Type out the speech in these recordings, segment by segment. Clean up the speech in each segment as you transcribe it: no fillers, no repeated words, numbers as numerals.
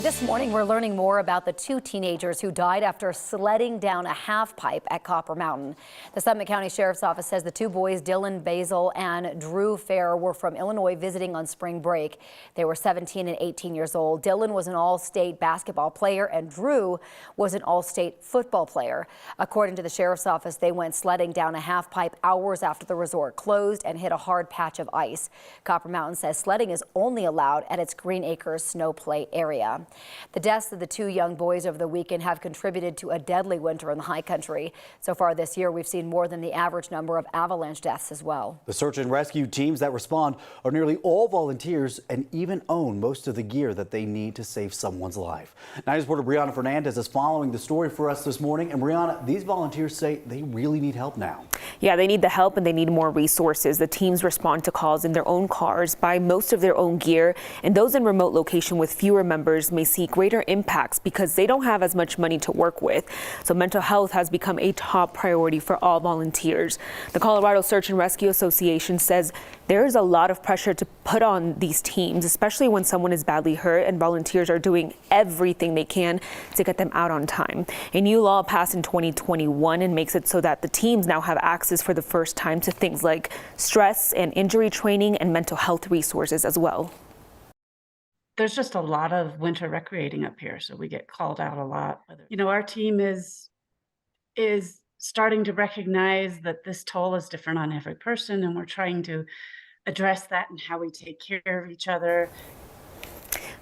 This morning, we're learning more about the two teenagers who died after sledding down a half pipe at Copper Mountain. The Summit County Sheriff's Office says the two boys, Dylan Basil and Drew Fair, were from Illinois visiting on spring break. They were 17 and 18 years old. Dylan was an all-state basketball player and Drew was an all-state football player. According to the Sheriff's Office, they went sledding down a half pipe hours after the resort closed and hit a hard patch of ice. Copper Mountain says sledding is only allowed at its Green Acres snow play area. The deaths of the two young boys over the weekend have contributed to a deadly winter in the high country. So far this year, we've seen more than the average number of avalanche deaths as well. The search and rescue teams that respond are nearly all volunteers and even own most of the gear that they need to save someone's life. Now, reporter Brianna Fernandez is following the story for us this morning. And Brianna, these volunteers say they really need help now. Yeah, they need the help and they need more resources. The teams respond to calls in their own cars, buy most of their own gear, and those in remote location with fewer members may see greater impacts because they don't have as much money to work with. So mental health has become a top priority for all volunteers. The Colorado Search and Rescue Association says there is a lot of pressure to put on these teams, especially when someone is badly hurt, and volunteers are doing everything they can to get them out on time. A new law passed in 2021 and makes it so that the teams now have access for the first time to things like stress and injury training and mental health resources as well. There's just a lot of winter recreating up here, so we get called out a lot. You know, our team is starting to recognize that this toll is different on every person, and we're trying to address that in how we take care of each other.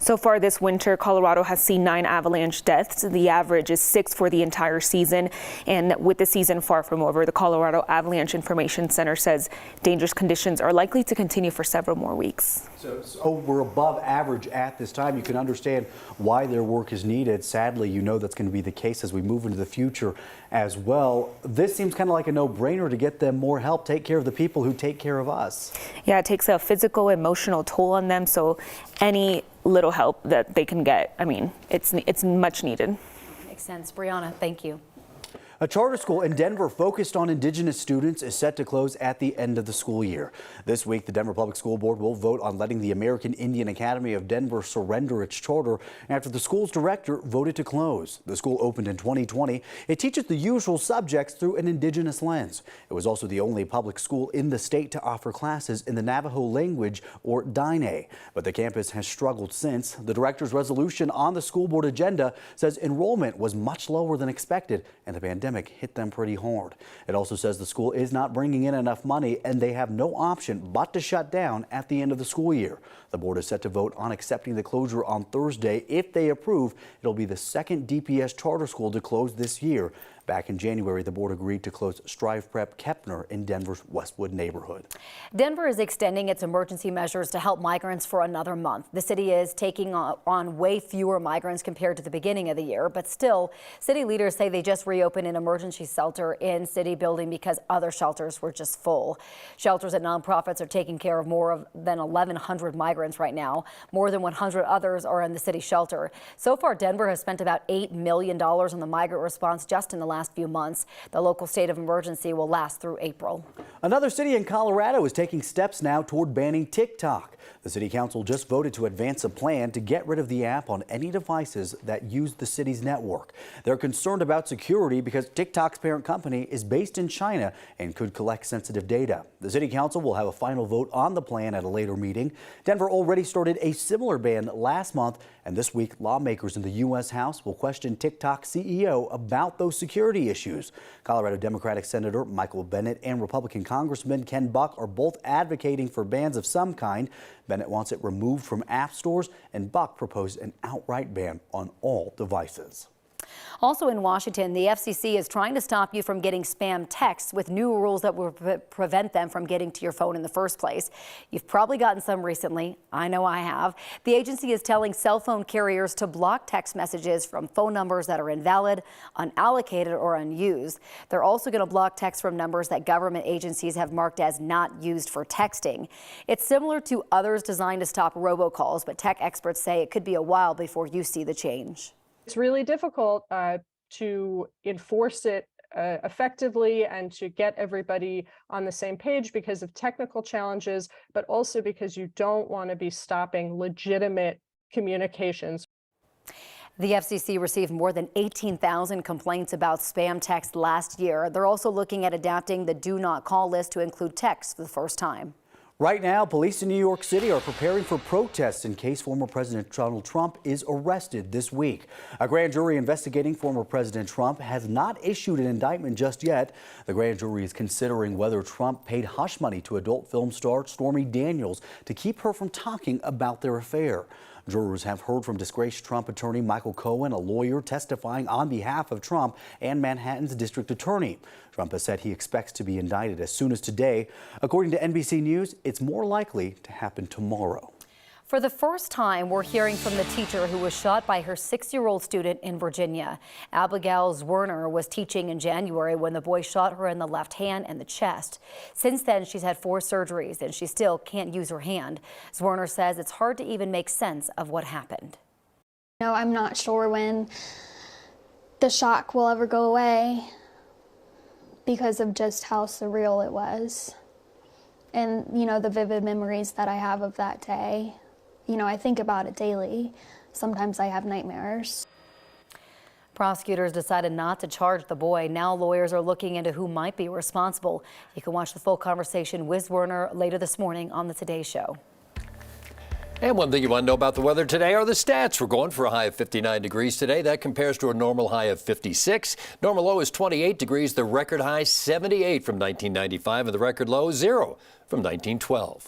So far this winter, Colorado has seen 9 avalanche deaths. The average is 6 for the entire season. And with the season far from over, the Colorado Avalanche Information Center says dangerous conditions are likely to continue for several more weeks. So we're above average at this time. You can understand why their work is needed. Sadly, you know that's going to be the case as we move into the future as well. This seems kind of like a no-brainer to get them more help, take care of the people who take care of us. Yeah, it takes a physical, emotional toll on them. So any little help that they can get, I mean, it's much needed. Makes sense. Brianna, thank you. A charter school in Denver focused on Indigenous students is set to close at the end of the school year. This week, the Denver Public School Board will vote on letting the American Indian Academy of Denver surrender its charter after the school's director voted to close. The school opened in 2020. It teaches the usual subjects through an Indigenous lens. It was also the only public school in the state to offer classes in the Navajo language, or Dine. But the campus has struggled since. The director's resolution on the school board agenda says enrollment was much lower than expected, and the pandemic hit them pretty hard. It also says the school is not bringing in enough money and they have no option but to shut down at the end of the school year. The board is set to vote on accepting the closure on Thursday. If they approve, it'll be the second DPS charter school to close this year. Back in January, the board agreed to close Strive Prep Kepner in Denver's Westwood neighborhood. Denver is extending its emergency measures to help migrants for another month. The city is taking on way fewer migrants compared to the beginning of the year, but still, city leaders say they just reopened an emergency shelter in city building because other shelters were just full. Shelters and nonprofits are taking care of more than 1,100 migrants right now. More than 100 others are in the city shelter. So far, Denver has spent about $8 million on the migrant response just in the last few months. The local state of emergency will last through April. Another city in Colorado is taking steps now toward banning TikTok. The city council just voted to advance a plan to get rid of the app on any devices that use the city's network. They're concerned about security because TikTok's parent company is based in China and could collect sensitive data. The city council will have a final vote on the plan at a later meeting. Denver already started a similar ban last month, and this week lawmakers in the U.S. House will question TikTok CEO about those security issues. Colorado Democratic Senator Michael Bennett and Republican Congressman Ken Buck are both advocating for bans of some kind. Bennett wants it removed from app stores, and Buck proposed an outright ban on all devices. Also in Washington, the FCC is trying to stop you from getting spam texts with new rules that will prevent them from getting to your phone in the first place. You've probably gotten some recently. I know I have. The agency is telling cell phone carriers to block text messages from phone numbers that are invalid, unallocated, or unused. They're also going to block texts from numbers that government agencies have marked as not used for texting. It's similar to others designed to stop robocalls, but tech experts say it could be a while before you see the change. It's really difficult to enforce it effectively and to get everybody on the same page because of technical challenges, but also because you don't want to be stopping legitimate communications. The FCC received more than 18,000 complaints about spam text last year. They're also looking at adapting the do not call list to include texts for the first time. Right now, police in New York City are preparing for protests in case former President Donald Trump is arrested this week. A grand jury investigating former President Trump has not issued an indictment just yet. The grand jury is considering whether Trump paid hush money to adult film star Stormy Daniels to keep her from talking about their affair. Jurors have heard from disgraced Trump attorney Michael Cohen, a lawyer testifying on behalf of Trump, and Manhattan's district attorney. Trump has said he expects to be indicted as soon as today. According to NBC News, it's more likely to happen tomorrow. For the first time, we're hearing from the teacher who was shot by her 6-year-old student in Virginia. Abigail Zwerner was teaching in January when the boy shot her in the left hand and the chest. Since then, she's had 4 surgeries and she still can't use her hand. Zwerner says it's hard to even make sense of what happened. I'm not sure when the shock will ever go away because of just how surreal it was. And, the vivid memories that I have of that day. I think about it daily. Sometimes I have nightmares. Prosecutors decided not to charge the boy. Now lawyers are looking into who might be responsible. You can watch the full conversation with Zwerner later this morning on the Today Show. And one thing you want to know about the weather today are the stats. We're going for a high of 59 degrees today. That compares to a normal high of 56. Normal low is 28 degrees. The record high 78 from 1995 and the record low 0 from 1912.